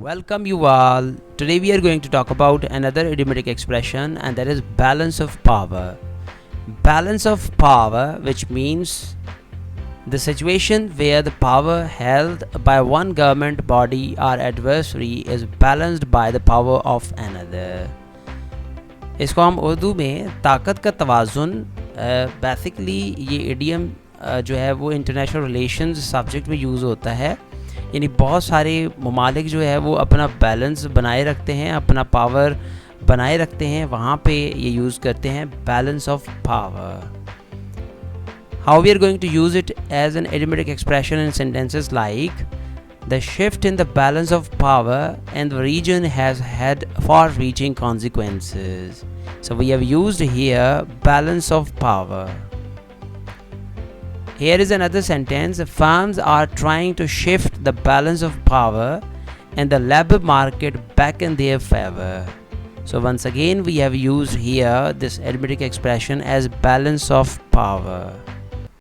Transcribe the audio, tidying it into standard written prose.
Welcome you all. Today we are going to talk about another idiomatic expression, and that is balance of power. Balance of power, which means the situation where the power held by one government body or adversary is balanced by the power of another. इसको हम उर्दू में ताकत का तवाज़ुन basically ये idiom जो है वो international relations subject में यूज़ होता है. यानी बहुत सारे ममालिक जो है वो अपना बैलेंस बनाए रखते हैं, अपना पावर बनाए रखते हैं, वहाँ पे ये यूज़ करते हैं balance of power. How we are going to use it as an idiomatic expression in sentences like the shift in the balance of power and the region has had far-reaching consequences. So we have used here balance of power. Here is another sentence. Firms are trying to shift the balance of power and the labor market back in their favor. So once again we have used here this idiomatic expression as balance of power.